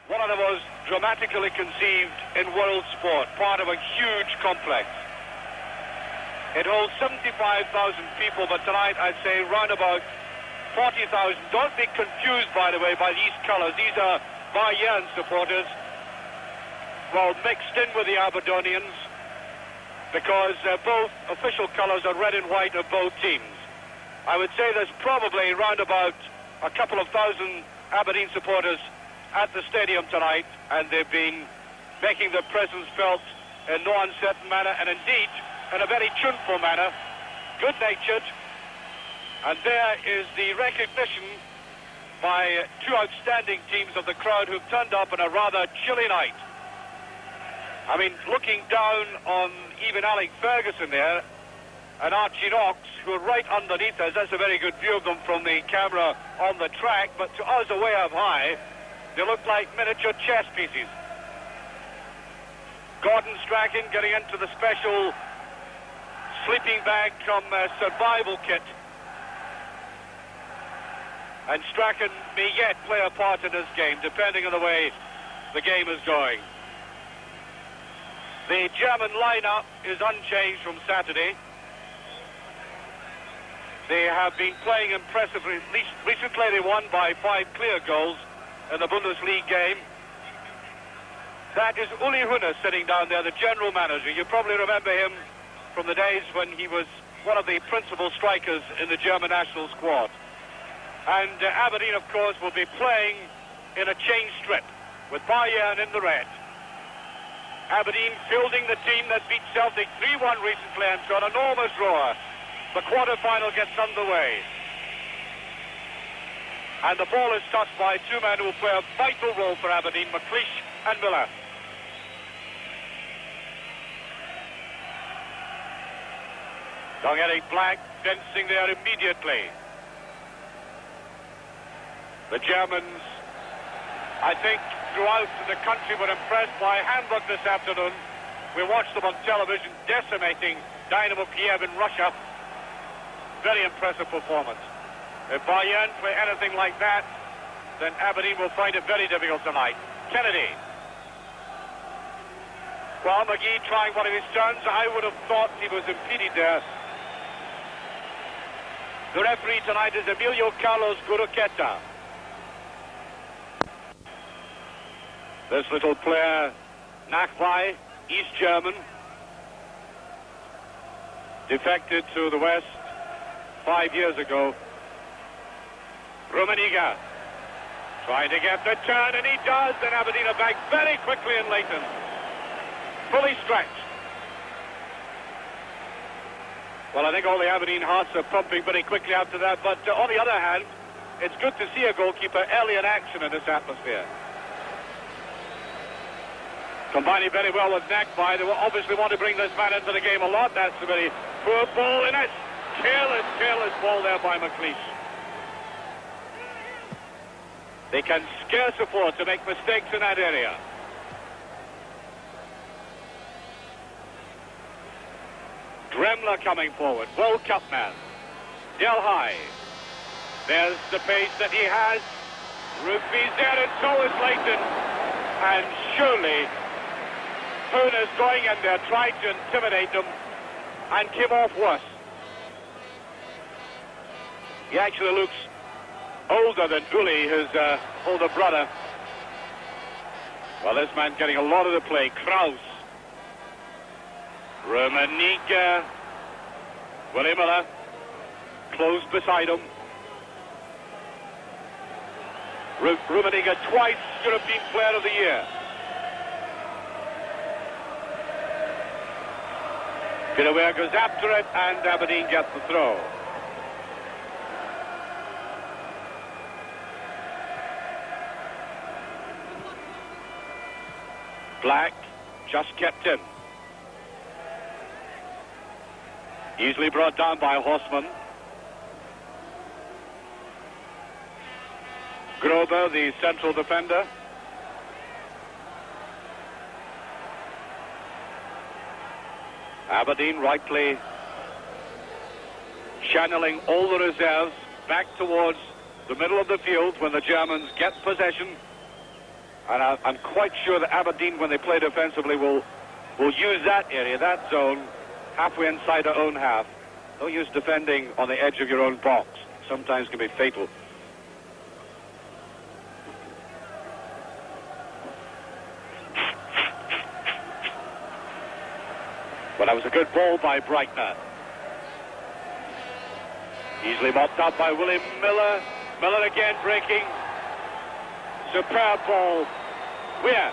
one of the most dramatically conceived in world sport, part of a huge complex. It holds 75,000 people, but tonight I'd say round about 40,000. Don't be confused, by the way, by these colours. These are Bayern supporters, well, mixed in with the Aberdonians, because both official colours are red and white of both teams. I would say there's probably round about a couple of thousand Aberdeen supporters at the stadium tonight, and they've been making their presence felt in no uncertain manner, and indeed in a very tuneful manner, good-natured. And there is the recognition by two outstanding teams of the crowd who've turned up on a rather chilly night. I mean, looking down on even Alec Ferguson there and Archie who are right underneath us. That's a very good view of them from the camera on the track, but to us away up high, they look like miniature chess pieces. Gordon Strachan getting into the special sleeping bag from survival kit. And Strachan may yet play a part in this game, depending on the way the game is going. The German lineup is unchanged from Saturday. They have been playing impressively. Recently they won by 5 clear goals in the Bundesliga game. That is Uli Hoeneß sitting down there, the general manager. You probably remember him from the days when he was one of the principal strikers in the German national squad. And Aberdeen, of course, will be playing in a change strip with Bayern in the red. Aberdeen fielding the team that beat Celtic 3-1 recently and to an enormous roar. The quarter-final gets underway. And the ball is touched by two men who will play a vital role for Aberdeen, McLeish and Miller. Young Black fencing there immediately. The Germans, I think, throughout the country were impressed by Hamburg this afternoon. We watched them on television decimating Dynamo Kiev in Russia. Very impressive performance. If Bayern play anything like that, then Aberdeen will find it very difficult tonight. Kennedy. Well, McGee trying one of his turns. I would have thought he was impeded there. The referee tonight is Emilio Carlos Guruqueta. This little player, Nachwey, East German, defected to the West 5 years ago. Rummenigge trying to get the turn, and he does, and Aberdeen are back very quickly in Leighton. Fully stretched. Well, I think all the Aberdeen hearts are pumping very quickly after that, but on the other hand, it's good to see a goalkeeper early in action in this atmosphere. Combining very well with Nachwey. They will obviously want to bring this man into the game a lot. That's a very poor ball in it. Careless ball there by McLeish. They can scarce afford to make mistakes in that area. Gremler coming forward, World Cup man. Del High. There's the pace that he has. Rugby's there, and so is Leighton. And surely Hoeneß going in there, tried to intimidate them, and came off worse. He actually looks older than Uli, his older brother. Well, this man getting a lot of the play. Kraus. Rummenigge. Willie Miller. Close beside him. Rummenigge, twice European Player of the Year. Peter goes after it, and Aberdeen gets the throw. Black just kept in. Easily brought down by Horseman. Grober, the central defender. Aberdeen rightly channeling all the reserves back towards the middle of the field when the Germans get possession. And I'm quite sure that Aberdeen, when they play defensively, will use that area, that zone, halfway inside their own half. Don't use defending on the edge of your own box. Sometimes can be fatal. Well, that was a good ball by Breitner. Easily mopped up by William Miller. Miller again breaking. Superb ball. Weir.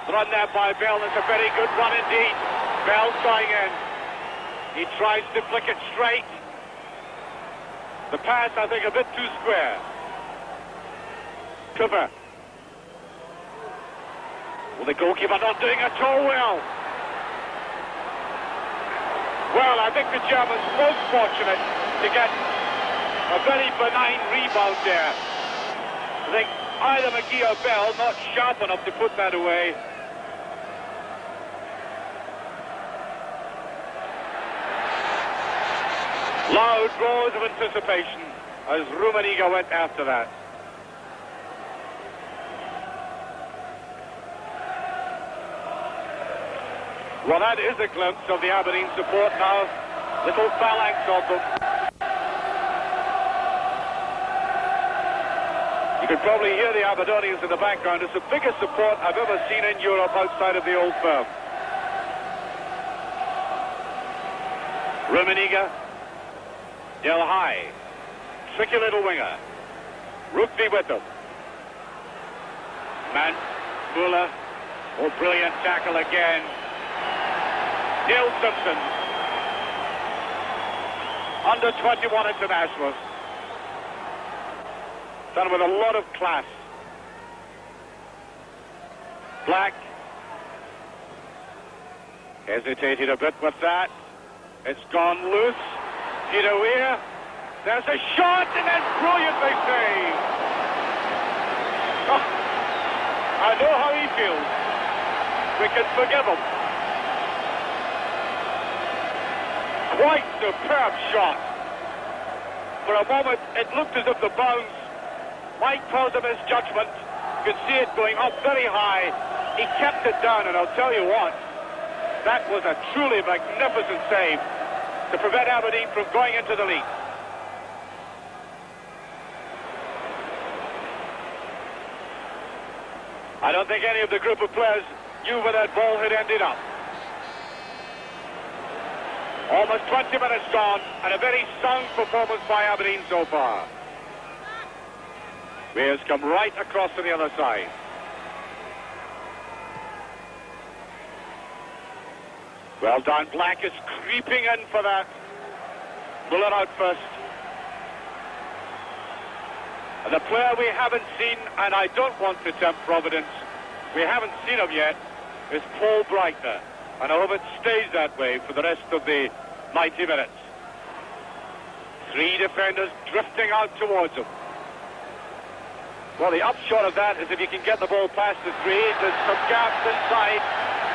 Run there by Bell. It's a very good run indeed. Bell's going in. He tries to flick it straight. The pass, I think, a bit too square. Cooper. Well, the goalkeeper not doing at all well. Well, I think the Germans most fortunate to get a very benign rebound there. I think either McGee or Bell not sharp enough to put that away. Loud roars of anticipation as Rummenigge went after that. Well, that is a glimpse of the Aberdeen support now. Little phalanx of them. You can probably hear the Aberdonians in the background. It's the biggest support I've ever seen in Europe outside of the Old Firm. Rummenigge. Del High. Tricky little winger. Rugby with them. Man. Muller. Oh, brilliant tackle again. Neil Simpson, under 21 international, done with a lot of class. Black hesitated a bit with that. It's gone loose. Peter Weir, there's a shot and then brilliantly saved. Oh, I know how he feels. We can forgive him. Quite superb shot. For a moment, it looked as if the bounce might cause him his judgment. You could see it going up very high. He kept it down, and I'll tell you what, that was a truly magnificent save to prevent Aberdeen from going into the lead. I don't think any of the group of players knew where that ball had ended up. Almost 20 minutes gone, and a very sound performance by Aberdeen so far. Weir's come right across to the other side. Well done. Black is creeping in for that. Muller out first. And the player we haven't seen, and I don't want to tempt Providence, we haven't seen him yet, is Paul Breitner. And I hope it stays that way for the rest of the 90 minutes. Three defenders drifting out towards him. Well, the upshot of that is if you can get the ball past the three, there's some gaps inside.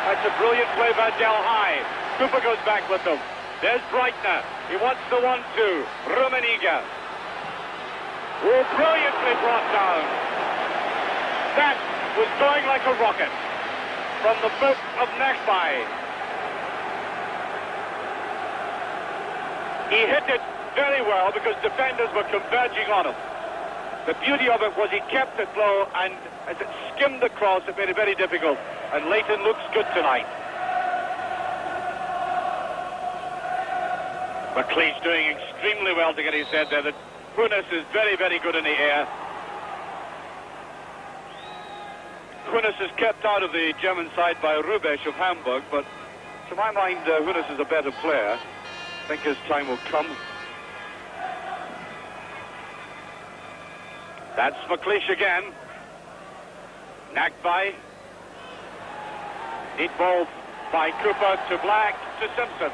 That's a brilliant play by Del High. Cooper goes back with them. There's Breitner. He wants the 1-2. Rummenigge. Oh, brilliantly brought down. That was going like a rocket from the foot of Nakbai. He hit it very well because defenders were converging on him. The beauty of it was he kept it low, and as it skimmed across, it made it very difficult. And Leighton looks good tonight. McLeod's doing extremely well to get his head there. The Kunis is very, very good in the air. Kunis is kept out of the German side by Rubesch of Hamburg, but to my mind, Kunis is a better player. I think his time will come. That's McLeish again. Nakbai. Neat ball by Cooper to Black to Simpson.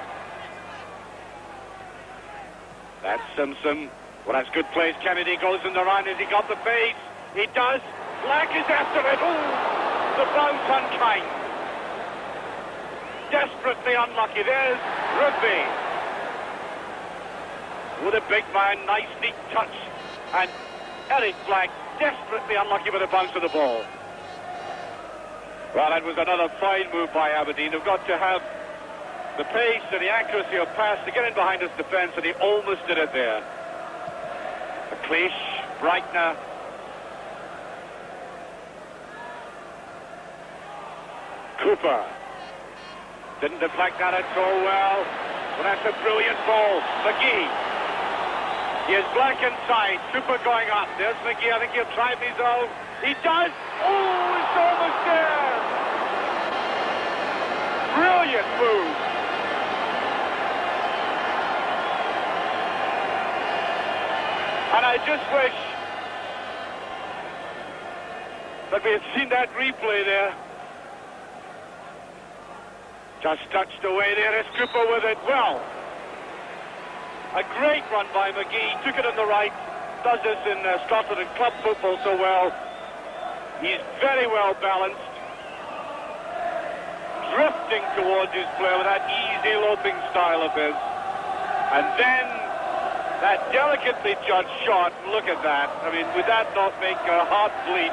That's Simpson. Well, that's good place. Kennedy goes in the run. Has he got the pace? He does. Black is after it. Oh, the bounce unkind. Desperately unlucky. There's Rugby. With a big man, nice neat touch, and Eric Black desperately unlucky with the bounce of the ball. Well, that was another fine move by Aberdeen. They've got to have the pace and the accuracy of pass to get in behind his defence, and he almost did it there. McLeish, Breitner. Cooper. Didn't deflect that at all well. Well, that's a brilliant ball. McGee. He is black inside. Cooper going up. There's McGee. I think he'll try his own. He does. Oh, it's almost there. Brilliant move. And I just wish that we had seen that replay there. Just touched away there is Cooper with it. Well, a great run by McGee. Took it on the right. Does this in Scotland and club football so well. He's very well balanced. Drifting towards his player with that easy loping style of his. And then that delicately judged shot. Look at that. I mean, would that not make your heart bleed?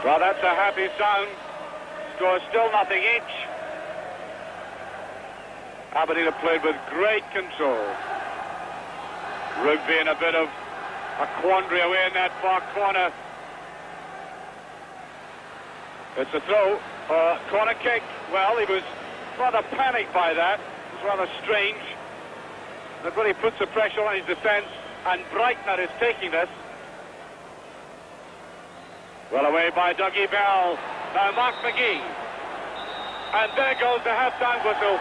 Well, that's a happy sound. Score still nothing each. Aberdeen have played with great control. Rugby in a bit of a quandary away in that far corner. It's a throw, corner kick. Well, he was rather panicked by that. It was rather strange. That really puts the pressure on his defence, and Breitner is taking this. Well away by Dougie Bell. Now Mark McGee. And there goes the half-time whistle.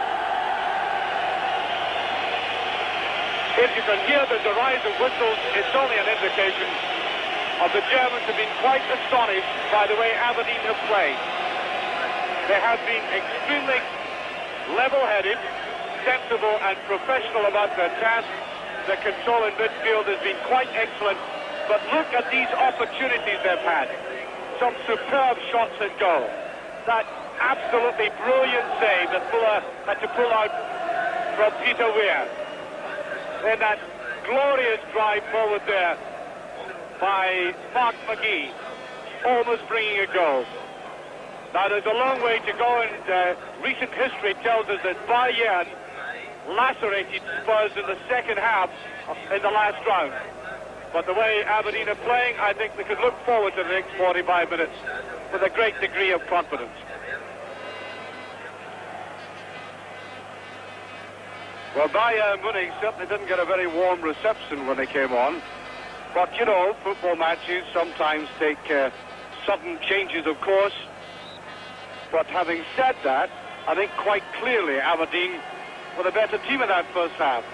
If you can hear the rise of whistles, it's only an indication of the Germans have been quite astonished by the way Aberdeen have played. They have been extremely level-headed, sensible and professional about their task. Their control in midfield has been quite excellent. But look at these opportunities they've had. Some superb shots at goal. That absolutely brilliant save that Fuller had to pull out from Peter Weir. Then that glorious drive forward there by Mark McGee, almost bringing a goal. Now there's a long way to go, and recent history tells us that Bayern lacerated Spurs in the second half in the last round. But the way Aberdeen are playing, I think they could look forward to the next 45 minutes with a great degree of confidence. Well, Bayern Munich certainly didn't get a very warm reception when they came on. But, you know, football matches sometimes take sudden changes, of course. But having said that, I think quite clearly Aberdeen were the better team in that first half.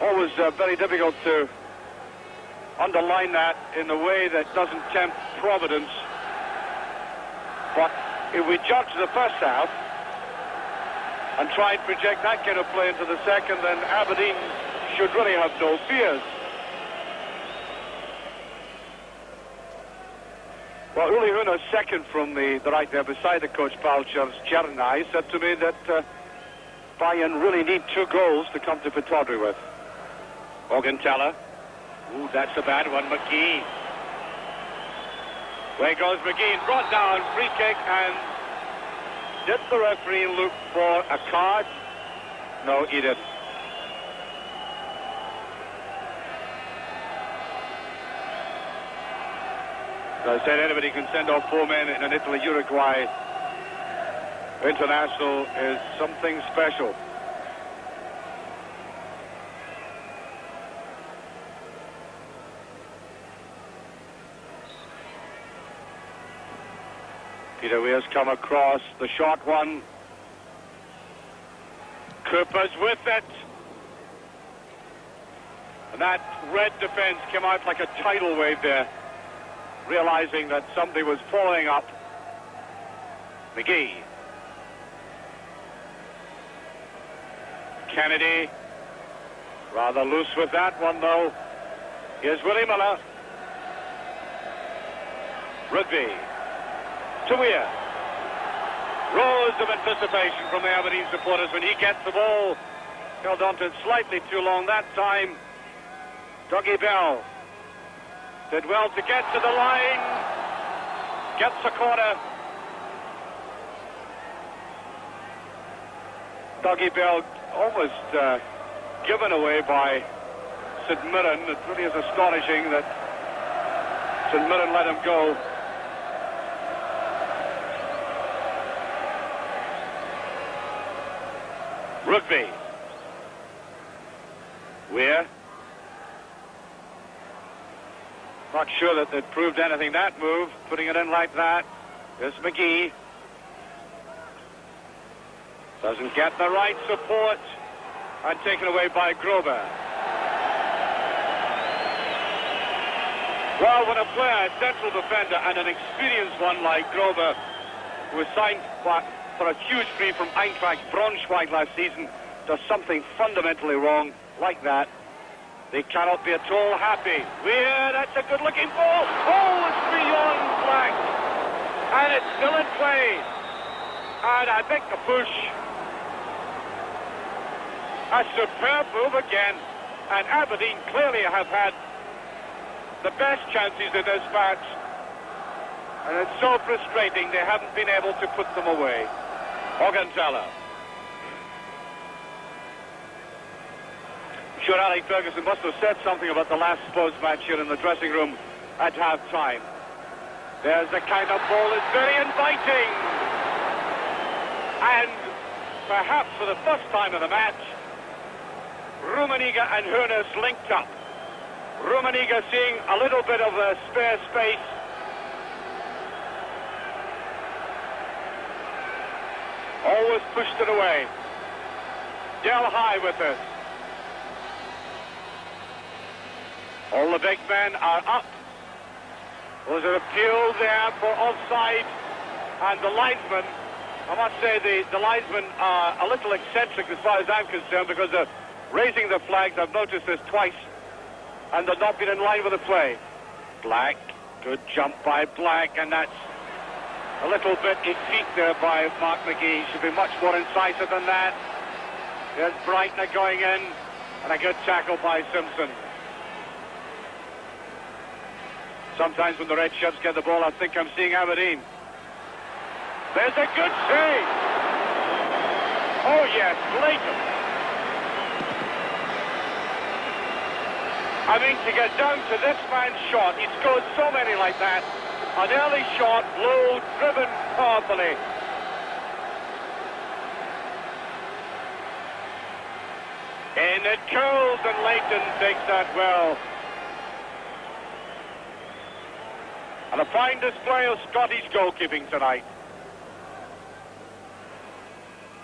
Always very difficult to underline that in a way that doesn't tempt providence. But if we judge the first half and try and project that kind of play into the second, then Aberdeen should really have no fears. Well, Uli Hoeneß, second from the right there beside the coach Palcher's Chernai, said to me that Bayern really need 2 goals to come to Pittodrie with. Morgenthaler. Ooh, that's a bad one. McGee. There goes McGee. Brought down. Free kick. And did the referee look for a card? No, he didn't. As I said, anybody can send off 4 men in an Italy-Uruguay international is something special. Peter Weir's come across the short one. Cooper's with it. And that red defence came out like a tidal wave there, realizing that somebody was following up. McGee. Kennedy. Rather loose with that one, though. Here's Willie Miller. Rugby. To Weir. Rows of anticipation from the Aberdeen supporters when he gets the ball. Held on to it slightly too long that time. Dougie Bell did well to get to the line. Gets a corner. Dougie Bell almost given away by St Mirren. It really is astonishing that St Mirren let him go. Rugby. Weir. Not sure that they'd proved anything, that move, putting it in like that. There's McGee. Doesn't get the right support, and taken away by Grover. Well, when a player, a central defender, and an experienced one like Grover, who was signed for a huge fee from Eintracht Braunschweig last season, does something fundamentally wrong like that, they cannot be at all happy. Weir, that's a good-looking ball. Oh, it's beyond flank. And it's still in play. And I think the push. A superb move again. And Aberdeen clearly have had the best chances in this match. And it's so frustrating they haven't been able to put them away. Ogantala. I'm sure Alec Ferguson must have said something about the last Spurs match here in the dressing room at half-time. There's the kind of ball that's very inviting. And perhaps for the first time in the match, Rummenigge and Hoeneß linked up. Rummenigge seeing a little bit of a spare space. Always pushed it away. Del High with it. All the big men are up. Was an appeal there for offside, and the linesmen, I must say the linesmen are a little eccentric as far as I'm concerned, because they're raising the flags. I've noticed this twice, and they're not been in line with the play. Black, good jump by Black, and that's a little bit effete there by Mark McGee. Should be much more incisive than that. There's Breitner going in, and a good tackle by Simpson. Sometimes when the red shirts get the ball, I think I'm seeing Aberdeen. There's a good save. Oh yes, blatant. I mean, to get down to this man's shot, he scored so many like that. An early shot, low, driven powerfully. And it curls, and Leighton takes that well. And a fine display of Scottish goalkeeping tonight.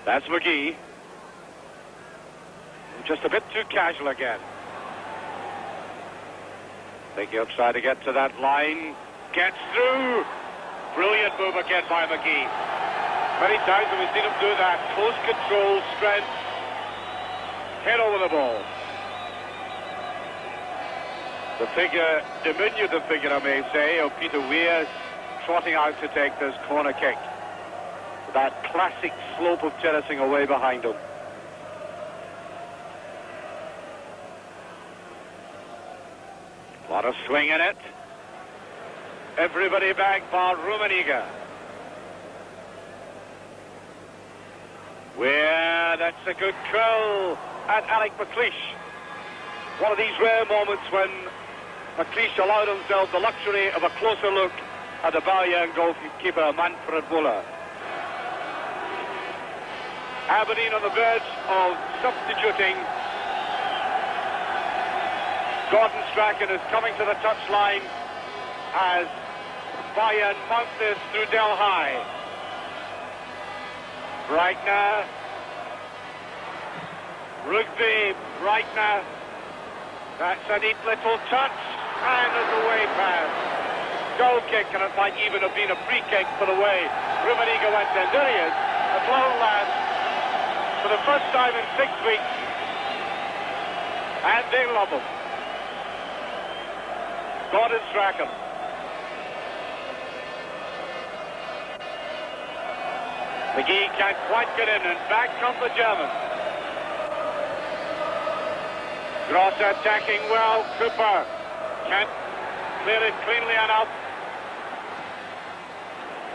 That's McGee. Just a bit too casual again. I think he'll try to get to that line. Gets through. Brilliant move again by McGee. Many times we've seen him do that. Close control, strength. Head over the ball. The figure, diminutive figure I may say, of Peter Weir trotting out to take this corner kick. That classic slope of terracing away behind him. A lot of swing in it. Everybody back bar Rummenigge. Weir, that's a good curl at Alec McLeish. One of these rare moments when McLeish allowed himself the luxury of a closer look at the Bayern goalkeeper Manfred Müller. Aberdeen on the verge of substituting. Gordon Strachan is coming to the touchline as Bayern mount this through Del High. Breitner. Rugby, Breitner. That's a neat little touch. And there's a way pass. Goal kick, and it might even have been a free kick for the way Rummenigge went in. There he is, at long last, for the first time in 6 weeks. And they love him. Gordon Strachan. McGee can't quite get in, and back come the Germans. Gross attacking well. Cooper can't clear it cleanly enough.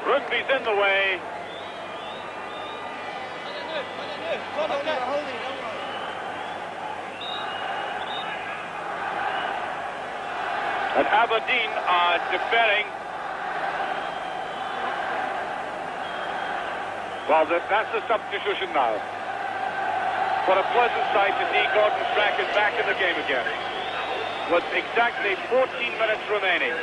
Rugby's in the way. And Aberdeen are defending. Well, that's the substitution now. What a pleasant sight to see Gordon Strachan back in the game again. With exactly 14 minutes remaining.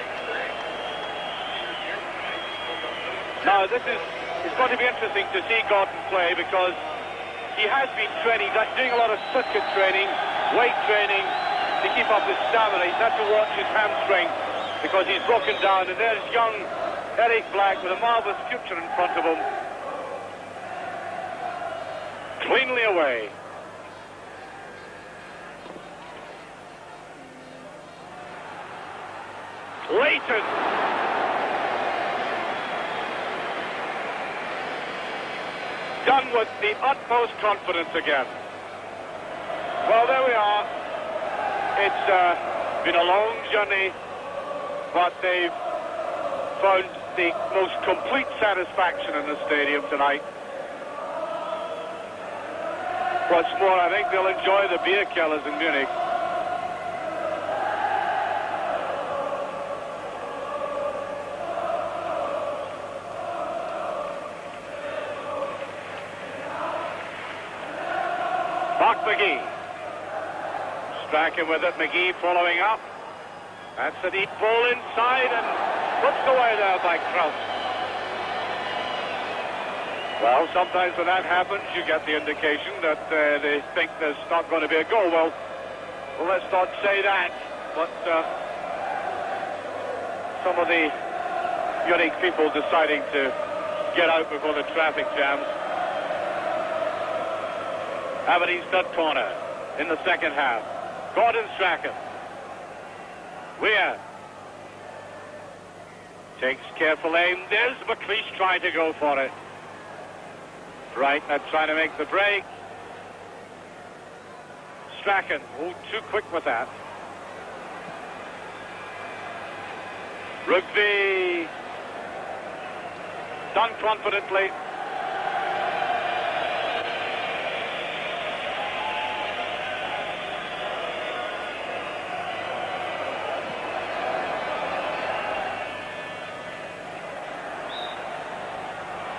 Now, it's going to be interesting to see Gordon play because he has been training, doing a lot of circuit training, weight training to keep up his stamina. He's had to watch his hamstring because he's broken down. And there's young Eric Black with a marvellous future in front of him. Cleanly away. Leighton. Done with the utmost confidence again. Well, there we are. It's been a long journey, but they've found the most complete satisfaction in the stadium tonight. What's more, I think they'll enjoy the beer killers in Munich. McGee. Strachan with it, McGee following up. That's a deep ball inside and puts away there by Kraus. Well, sometimes when that happens, you get the indication that they think there's not going to be a goal. Well, let's not say that, but some of the Munich people deciding to get out before the traffic jams. Aberdeen's third corner in the second half. Gordon Strachan. Weir takes careful aim. There's McLeish trying to go for it. Right, not trying to make the break. Strachan, oh, too quick with that. Rugby done confidently.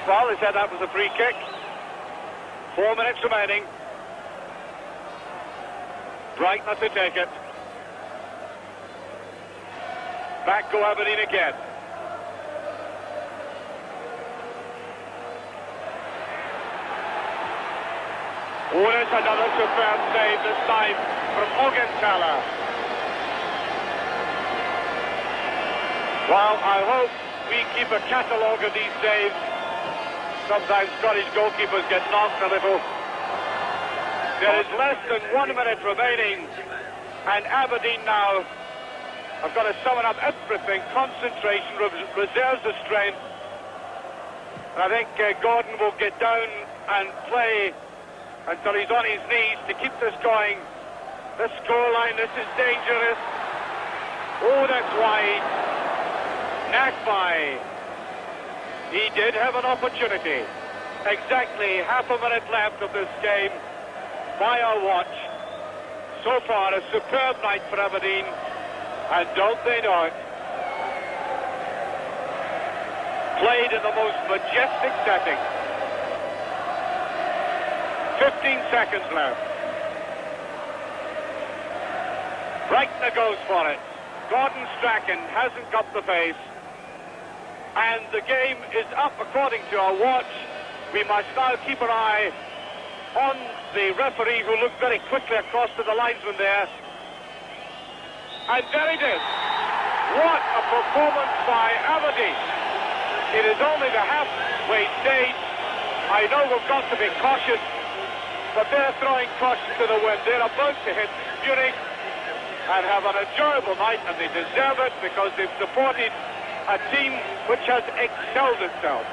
Well, they said that was a free kick. 4 minutes remaining. Bright not to take it. Back go Aberdeen again. Oh, there's another superb save, this time from Augenthaler. Well, I hope we keep a catalogue of these saves. Sometimes Scottish goalkeepers get knocked a little. There is less than 1 minute remaining, and Aberdeen now have got to summon up everything, concentration, reserves of strength. And I think Gordon will get down and play until he's on his knees to keep this going. This scoreline, this is dangerous. Oh, that's wide. Nakbai. He did have an opportunity. Exactly half a minute left of this game by our watch. So far, a superb night for Aberdeen, and don't they know it? Played in the most majestic setting. 15 seconds left. Breitner goes for it. Gordon Strachan hasn't got the pace. And the game is up according to our watch. We must now keep an eye on the referee, who looked very quickly across to the linesman there. And there it is. What a performance by Aberdeen. It is only the halfway stage. I know we've got to be cautious, but they're throwing caution to the wind. They're about to hit Munich and have an enjoyable night, and they deserve it because they've supported a team which has excelled itself.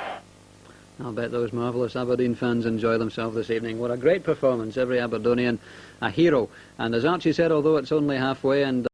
I'll bet those marvellous Aberdeen fans enjoy themselves this evening. What a great performance, every Aberdonian a hero. And as Archie said, although it's only halfway and